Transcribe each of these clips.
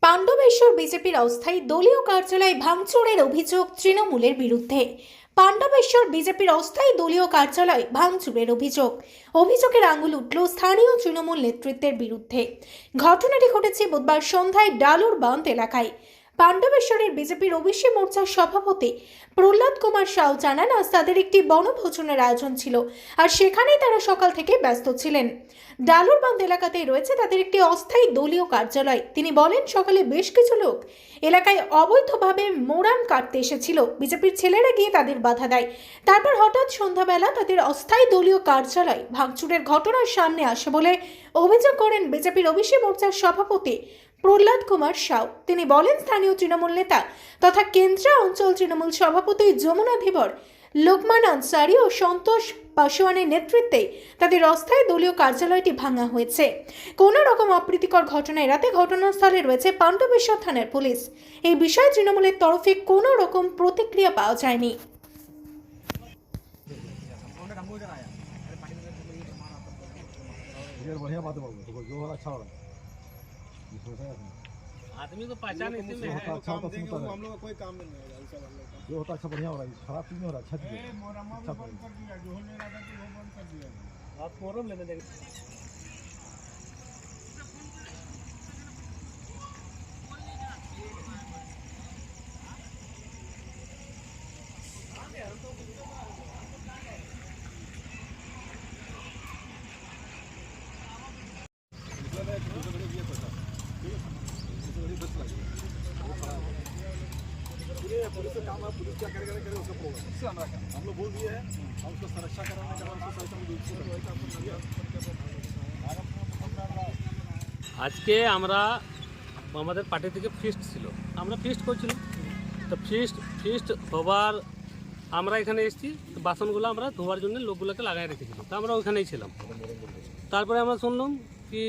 পাণ্ডবেশ্বর বিজেপির অস্থায়ী দলীয় কার্যালয় ভাঙচুরের অভিযোগ তৃণমূলের বিরুদ্ধে। পাণ্ডবেশ্বর বিজেপির অস্থায়ী দলীয় কার্যালয় ভাঙচুরের অভিযোগের আঙুল উঠল স্থানীয় তৃণমূল নেতৃত্বের বিরুদ্ধে। ঘটনাটি ঘটেছে বুধবার সন্ধ্যায় ডালুর বাঁধ এলাকায়। পাণ্ডবেশ্বরের বিজেপির ওবিসি মোর্চার সভাপতি প্রহ্লাদ কুমার সাউ জানান, আজ তাদের একটি বনভোজনের আয়োজন ছিল, আর সেখানেই তারা সকাল থেকে ব্যস্ত ছিলেন। ডালুর বাঁধ এলাকাতেই রয়েছে তাদের একটি অস্থায়ী দলীয় কার্যালয়। তিনি বলেন, সকালে বেশ কিছু লোক এলাকায় অবৈধভাবে মোরাম কাটতে এসেছিল। বিজেপির ছেলেরা গিয়ে তাদের বাধা দেয়। তারপর হঠাৎ সন্ধ্যাবেলা তাদের অস্থায়ী দলীয় কার্যালয় ভাঙচুরের ঘটনার সামনে আসে বলে অভিযোগ করেন বিজেপির ওবিসি মোর্চার সভাপতি প্রহ্লাদ কুমার সাউ। তিনি বলেন, স্থানীয় তৃণমূল নেতা তথা কেন্দ্রা অঞ্চল তৃণমূল সভাপতি যমুনা ধীবর, লোকমান আনসারি ও সন্তোষ পাসওয়ানের নেতৃত্বে তাদের অস্থায়ী দলীয় কার্যালয়টি ভাঙা হয়েছে। কোনো রকম অপ্রীতিকর ঘটনা এড়াতে ঘটনাস্থলে রয়েছে পাণ্ডবেশ্বর থানার পুলিশ। এই বিষয়ে তৃণমূলের তরফে কোনো রকম প্রতিক্রিয়া পাওয়া যায়নি। आदमी को पहचान इसी में है। हम लोग का कोई काम नहीं है, जो होता अच्छा बढ़िया हो रहा है, खराब चीज नहीं हो रहा, अच्छा चीज है। अच्छा बंद कर दिया, जो होने लगा था वो बंद कर दिया। आप फोरम लेने देंगे। पुलिस का काम है, पुलिस क्या करेगा करे उसका प्रोग्राम उससे हमारा काम। हम लोग बोल दिए हैं, हम उसको सुरक्षा कराने का আজকে আমরা আমাদের পার্টি থেকে ফিস্ট ছিল, আমরা ফিস্ট করছিলাম। তো ফিস্ট হবার আমরা এখানে এসেছি, তো বাসনগুলো আমরা ধোয়ার জন্য লোকগুলোকে লাগাই রেখেছিলাম, তো আমরা ওইখানেই ছিলাম। তারপরে আমরা শুনলাম কি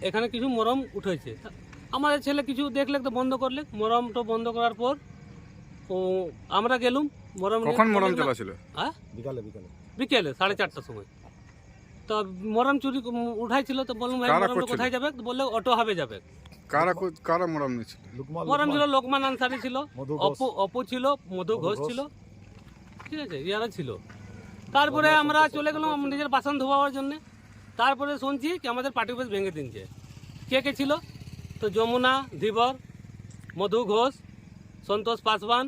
এখানে কিছু মরম উঠেছে। আমাদের ছেলে কিছু দেখলে তো বন্ধ করলে, মরমটা বন্ধ করার পর ও আমরা গেলুম। কখন মরম চলা ছিল? হ্যাঁ, বিকেলে 4:30টার সময়। তো মরম চুরি উঠাইছিল, তো বললাম ভাই মরমটা কোথায় যাবে? বললে অটো হবে যাবে। কারা মরম নিয়েছিল? মরম ছিল লোকমান আনসারি ছিল, অপু ছিল, মধু ঘোষ ছিল, ঠিক আছে, ইয়ারা ছিল। তারপরে আমরা চলে গেলাম নিজের বাসন ধোয়ার জন্য। তারপরে শুনছি কি আমাদের পার্টি অফিস ভেঙে দিনছে। কে কে ছিল? তো যমুনা ধীবর, মধু ঘোষ, সন্তোষ পাসওয়ান,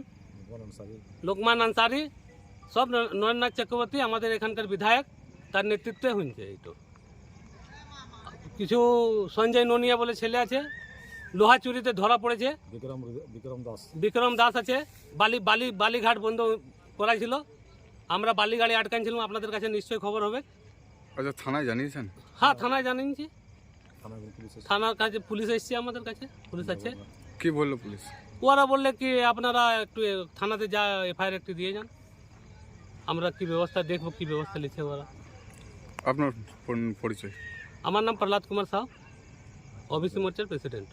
লোকমান আনসারি, সব নরেন্দ্রনাথ চক্রবর্তী আমাদের এখানকার বিধায়ক, তার নেতৃত্বে হয়েছে। এইটো কিছু সঞ্জয় নোনিয়া বলে ছেলে আছে, লোহা চুরিতে ধরা পড়েছে। বিক্রম দাস আছে, বালিঘাট বন্ধ করাইছিল। আমরা বালি গাড়ি আটকানছিলাম, আপনাদের কাছে নিশ্চয়ই খবর হবে। আচ্ছা, থানায় জানিয়েছেন? হ্যাঁ, থানায় জানিয়েছি। থানার কাছে পুলিশ এসছে, আমাদের কাছে পুলিশ আছে। কি বললো পুলিশ? ওরা বললে কি আপনারা একটু থানাতে যা এফআইআর একটু দিয়ে যান, আমরা কি ব্যবস্থা দেখবো, কি ব্যবস্থা নিচ্ছে ওরা। আপনার পরিচয়? আমার নাম প্রহ্লাদ কুমার সাউ, ওবিসি মোর্চার প্রেসিডেন্ট।